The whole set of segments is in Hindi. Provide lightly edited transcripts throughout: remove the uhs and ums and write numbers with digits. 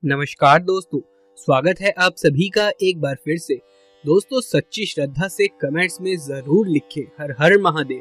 नमस्कार दोस्तों, स्वागत है आप सभी का एक बार फिर से। दोस्तों, सच्ची श्रद्धा से कमेंट्स में जरूर लिखें हर हर महादेव।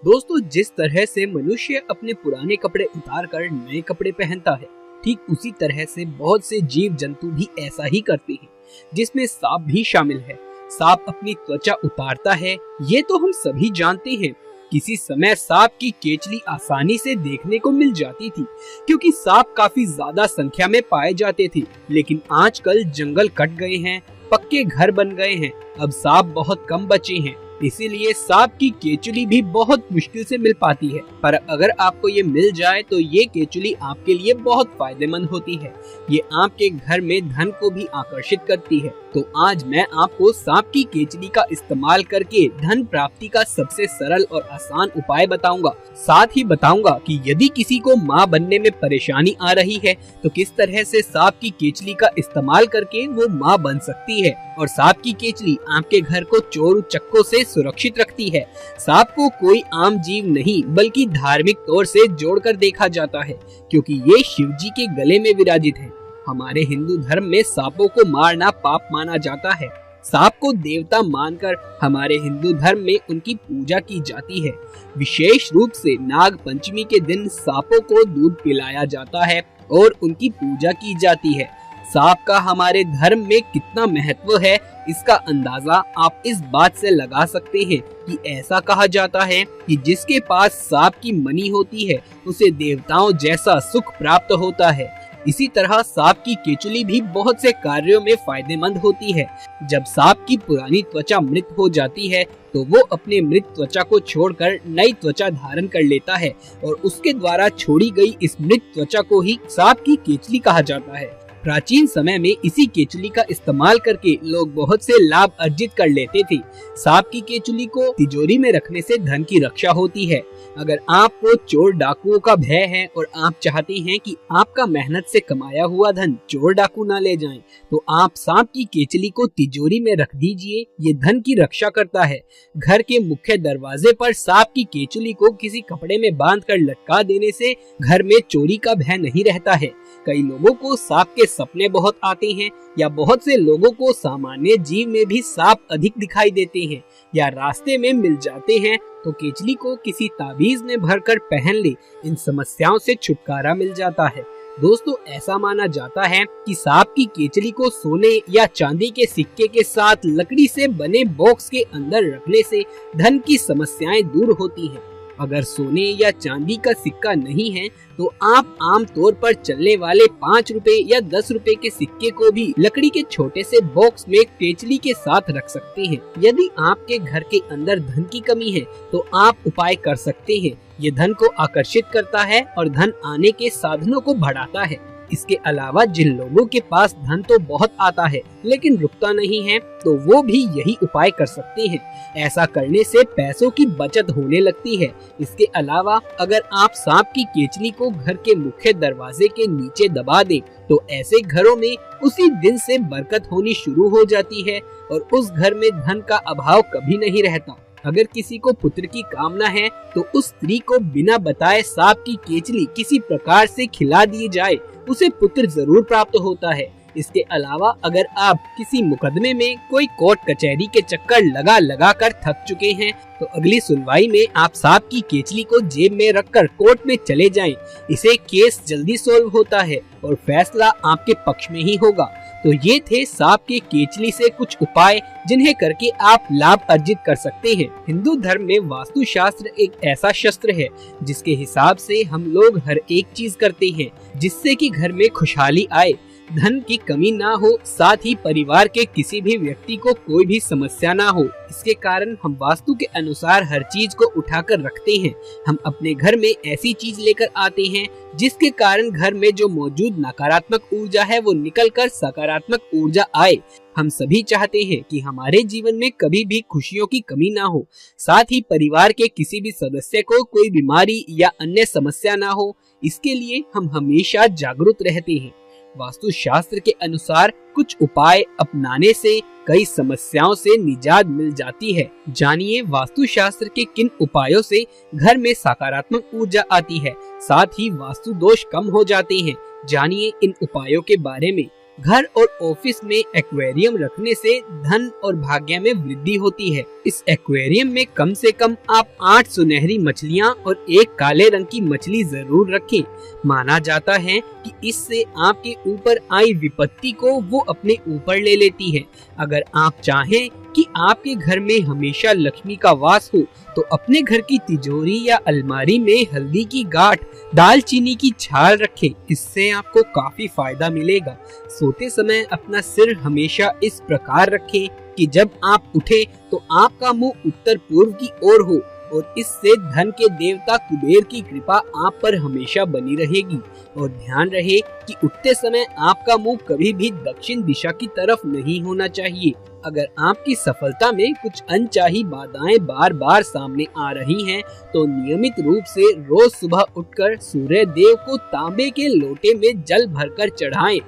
दोस्तों, जिस तरह से मनुष्य अपने पुराने कपड़े उतार कर नए कपड़े पहनता है, ठीक उसी तरह से बहुत से जीव जंतु भी ऐसा ही करते हैं, जिसमें सांप भी शामिल है। सांप अपनी त्वचा उतारता है, ये तो हम सभी जानते हैं। किसी समय सांप की केचली आसानी से देखने को मिल जाती थी, क्योंकि सांप काफी ज्यादा संख्या में पाए जाते थे। लेकिन आजकल जंगल कट गए हैं, पक्के घर बन गए हैं, अब सांप बहुत कम बचे हैं, इसीलिए सांप की केचुली भी बहुत मुश्किल से मिल पाती है। पर अगर आपको ये मिल जाए तो ये केचुली आपके लिए बहुत फायदेमंद होती है। ये आपके घर में धन को भी आकर्षित करती है। तो आज मैं आपको सांप की केचुली का इस्तेमाल करके धन प्राप्ति का सबसे सरल और आसान उपाय बताऊंगा। साथ ही बताऊंगा कि यदि किसी को माँ बनने में परेशानी आ रही है तो किस तरह से सांप की केचुली का इस्तेमाल करके वो माँ बन सकती है। और सांप की केचुली आपके घर को चोर उचक्कों से सुरक्षित रखती है। सांप को कोई आम जीव नहीं बल्कि धार्मिक तौर से जोड़कर देखा जाता है, क्योंकि ये शिव जी के गले में विराजित है। हमारे हिंदू धर्म में सांपों को मारना पाप माना जाता है। सांप को देवता मानकर हमारे हिंदू धर्म में उनकी पूजा की जाती है। विशेष रूप से नाग पंचमी के दिन सांपों को दूध पिलाया जाता है और उनकी पूजा की जाती है। सांप का हमारे धर्म में कितना महत्व है, इसका अंदाजा आप इस बात से लगा सकते हैं कि ऐसा कहा जाता है कि जिसके पास सांप की मणि होती है उसे देवताओं जैसा सुख प्राप्त होता है। इसी तरह सांप की केचुली भी बहुत से कार्यों में फायदेमंद होती है। जब सांप की पुरानी त्वचा मृत हो जाती है तो वो अपने मृत त्वचा को छोड़कर नई त्वचा धारण कर लेता है और उसके द्वारा छोड़ी गई इस मृत त्वचा को ही सांप की केचुली कहा जाता है। प्राचीन समय में इसी केचुली का इस्तेमाल करके लोग बहुत से लाभ अर्जित कर लेते थे। सांप की केचुली को तिजोरी में रखने से धन की रक्षा होती है। अगर आपको चोर डाकुओं का भय है और आप चाहते हैं कि आपका मेहनत से कमाया हुआ धन चोर डाकू ना ले जाएं, तो आप सांप की केचुली को तिजोरी में रख दीजिए। ये धन की रक्षा करता है। घर के मुख्य दरवाजे पर सांप की केचुली को किसी कपड़े में बांधकर लटका देने से घर में चोरी का भय नहीं रहता है। कई लोगों को सांप के सपने बहुत आते हैं, या बहुत से लोगों को सामान्य जीव में भी सांप अधिक दिखाई देते हैं या रास्ते में मिल जाते हैं, तो केचुली को किसी ताबीज में भरकर पहन ले, इन समस्याओं से छुटकारा मिल जाता है। दोस्तों, ऐसा माना जाता है कि सांप की केचुली को सोने या चांदी के सिक्के के साथ लकड़ी से बने बॉक्स के अंदर रखने से धन की समस्याएं दूर होती हैं। अगर सोने या चांदी का सिक्का नहीं है तो आप आम तौर पर चलने वाले 5 रुपए या 10 रुपए के सिक्के को भी लकड़ी के छोटे से बॉक्स में केचुली के साथ रख सकते हैं। यदि आपके घर के अंदर धन की कमी है तो आप उपाय कर सकते हैं। ये धन को आकर्षित करता है और धन आने के साधनों को बढ़ाता है। इसके अलावा जिन लोगों के पास धन तो बहुत आता है लेकिन रुकता नहीं है, तो वो भी यही उपाय कर सकते हैं। ऐसा करने से पैसों की बचत होने लगती है। इसके अलावा अगर आप सांप की केचुली को घर के मुख्य दरवाजे के नीचे दबा दें, तो ऐसे घरों में उसी दिन से बरकत होनी शुरू हो जाती है और उस घर में धन का अभाव कभी नहीं रहता। अगर किसी को पुत्र की कामना है तो उस स्त्री को बिना बताए सांप की केचुली किसी प्रकार से खिला दी जाए, उसे पुत्र जरूर प्राप्त होता है। इसके अलावा अगर आप किसी मुकदमे में कोई कोर्ट कचहरी के चक्कर लगा कर थक चुके हैं, तो अगली सुनवाई में आप सांप की केचुली को जेब में रखकर कोर्ट में चले जाएं। इससे केस जल्दी सॉल्व होता है और फैसला आपके पक्ष में ही होगा। तो ये थे सांप के केचुली से कुछ उपाय, जिन्हें करके आप लाभ अर्जित कर सकते हैं। हिंदू धर्म में वास्तु शास्त्र एक ऐसा शस्त्र है जिसके हिसाब से हम लोग हर एक चीज करते हैं जिससे कि घर में खुशहाली आए, धन की कमी ना हो, साथ ही परिवार के किसी भी व्यक्ति को कोई भी समस्या ना हो। इसके कारण हम वास्तु के अनुसार हर चीज को उठाकर रखते हैं। हम अपने घर में ऐसी चीज लेकर आते हैं जिसके कारण घर में जो मौजूद नकारात्मक ऊर्जा है वो निकलकर सकारात्मक ऊर्जा आए। हम सभी चाहते हैं कि हमारे जीवन में कभी भी खुशियों की कमी ना हो, साथ ही परिवार के किसी भी सदस्य को कोई बीमारी या अन्य समस्या ना हो। इसके लिए हम हमेशा जागरूक रहते हैं। वास्तु शास्त्र के अनुसार कुछ उपाय अपनाने से कई समस्याओं से निजात मिल जाती है। जानिए वास्तु शास्त्र के किन उपायों से घर में सकारात्मक ऊर्जा आती है, साथ ही वास्तु दोष कम हो जाते हैं। जानिए इन उपायों के बारे में। घर और ऑफिस में एक्वेरियम रखने से धन और भाग्य में वृद्धि होती है। इस एक्वेरियम में कम से कम आप 8 सुनहरी मछलियां और 1 काले रंग की मछली जरूर रखें। माना जाता है कि इससे आपके ऊपर आई विपत्ति को वो अपने ऊपर ले लेती है। अगर आप चाहें कि आपके घर में हमेशा लक्ष्मी का वास हो तो अपने घर की तिजोरी या अलमारी में हल्दी की गांठ, दालचीनी की छाल रखें। इससे आपको काफी फायदा मिलेगा। सोते समय अपना सिर हमेशा इस प्रकार रखें कि जब आप उठे तो आपका मुंह उत्तर पूर्व की ओर हो और इससे धन के देवता कुबेर की कृपा आप पर हमेशा बनी रहेगी। और ध्यान रहे कि उठते समय आपका मुंह कभी भी दक्षिण दिशा की तरफ नहीं होना चाहिए। अगर आपकी सफलता में कुछ अनचाही बाधाएं बार बार सामने आ रही हैं, तो नियमित रूप से रोज सुबह उठकर सूर्य देव को तांबे के लोटे में जल भरकर चढ़ाएं।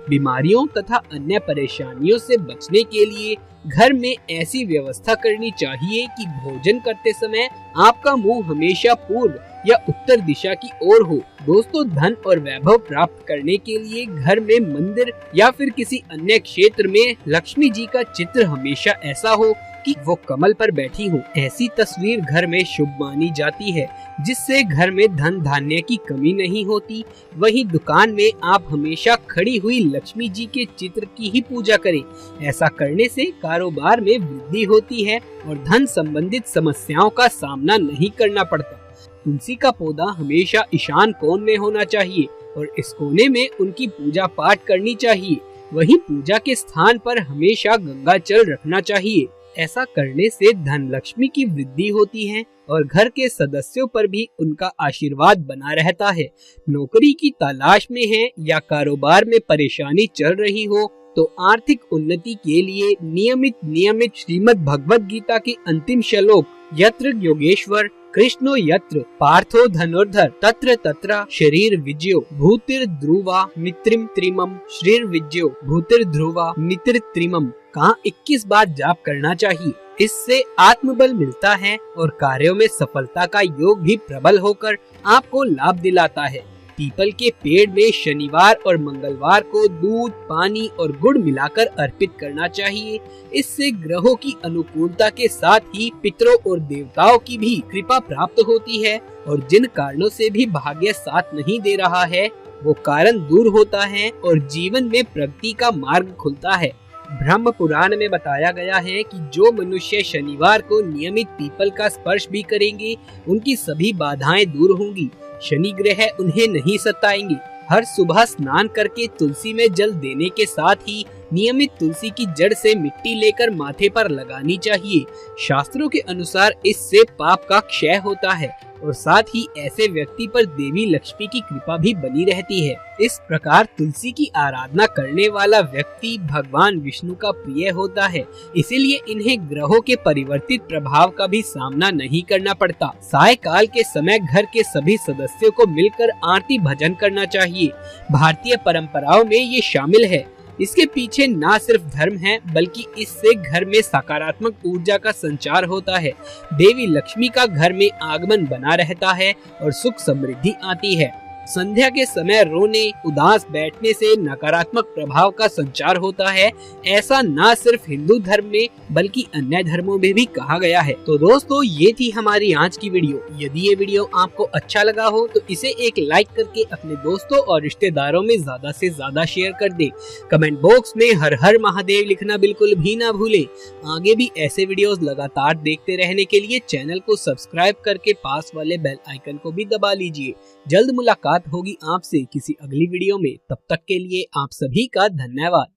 बीमारियों तथा अन्य परेशानियों से बचने के लिए घर में ऐसी व्यवस्था करनी चाहिए कि भोजन करते समय आपका मुंह हमेशा पूर्व या उत्तर दिशा की ओर हो। दोस्तों, धन और वैभव प्राप्त करने के लिए घर में मंदिर या फिर किसी अन्य क्षेत्र में लक्ष्मी जी का चित्र हमेशा ऐसा हो कि वो कमल पर बैठी हो। ऐसी तस्वीर घर में शुभ मानी जाती है, जिससे घर में धन धान्य की कमी नहीं होती। वहीं दुकान में आप हमेशा खड़ी हुई लक्ष्मी जी के चित्र की ही पूजा करें। ऐसा करने से कारोबार में वृद्धि होती है और धन संबंधित समस्याओं का सामना नहीं करना पड़ता। तुलसी का पौधा हमेशा ईशान कोण में होना चाहिए और इस कोने में उनकी पूजा पाठ करनी चाहिए। वहीं पूजा के स्थान पर हमेशा गंगा जल रखना चाहिए। ऐसा करने से धन लक्ष्मी की वृद्धि होती है और घर के सदस्यों पर भी उनका आशीर्वाद बना रहता है। नौकरी की तलाश में है या कारोबार में परेशानी चल रही हो तो आर्थिक उन्नति के लिए नियमित श्रीमद् भगवद गीता के अंतिम श्लोक यत्र योगेश्वर कृष्णो यत्र पार्थो धनुर्धर तत्र तत्र शरीर विजयो भूतिर ध्रुवा मित्रिम त्रिमम शरीर विजयो भूतिर ध्रुवा मित्र त्रिमम का 21 बार जाप करना चाहिए। इससे आत्मबल मिलता है और कार्यों में सफलता का योग भी प्रबल होकर आपको लाभ दिलाता है। पीपल के पेड़ में शनिवार और मंगलवार को दूध, पानी और गुड़ मिलाकर अर्पित करना चाहिए। इससे ग्रहों की अनुकूलता के साथ ही पितरों और देवताओं की भी कृपा प्राप्त होती है और जिन कारणों से भी भाग्य साथ नहीं दे रहा है वो कारण दूर होता है और जीवन में प्रगति का मार्ग खुलता है। ब्रह्म पुराण में बताया गया है कि जो मनुष्य शनिवार को नियमित पीपल का स्पर्श भी करेंगे उनकी सभी बाधाएं दूर होंगी। शनि ग्रह उन्हें नहीं सताएंगे। हर सुबह स्नान करके तुलसी में जल देने के साथ ही नियमित तुलसी की जड़ से मिट्टी लेकर माथे पर लगानी चाहिए। शास्त्रों के अनुसार इससे पाप का क्षय होता है और साथ ही ऐसे व्यक्ति पर देवी लक्ष्मी की कृपा भी बनी रहती है। इस प्रकार तुलसी की आराधना करने वाला व्यक्ति भगवान विष्णु का प्रिय होता है, इसीलिए इन्हें ग्रहों के परिवर्तित प्रभाव का भी सामना नहीं करना पड़ता। सायकाल के समय घर के सभी सदस्यों को मिलकर आरती भजन करना चाहिए। भारतीय परंपराओं में ये शामिल है। इसके पीछे ना सिर्फ धर्म है बल्कि इससे घर में सकारात्मक ऊर्जा का संचार होता है। देवी लक्ष्मी का घर में आगमन बना रहता है और सुख समृद्धि आती है। संध्या के समय रोने, उदास बैठने से नकारात्मक प्रभाव का संचार होता है। ऐसा न सिर्फ हिंदू धर्म में बल्कि अन्य धर्मों में भी कहा गया है। तो दोस्तों, ये थी हमारी आज की वीडियो। यदि ये वीडियो आपको अच्छा लगा हो तो इसे एक लाइक करके अपने दोस्तों और रिश्तेदारों में ज्यादा से ज्यादा शेयर कर दे। कमेंट बॉक्स में हर हर महादेव लिखना बिल्कुल भी ना भूले। आगे भी ऐसे वीडियोस लगातार देखते रहने के लिए चैनल को सब्सक्राइब करके पास वाले बेल आइकन को भी दबा लीजिए। जल्द मुलाकात होगी आपसे किसी अगली वीडियो में। तब तक के लिए आप सभी का धन्यवाद।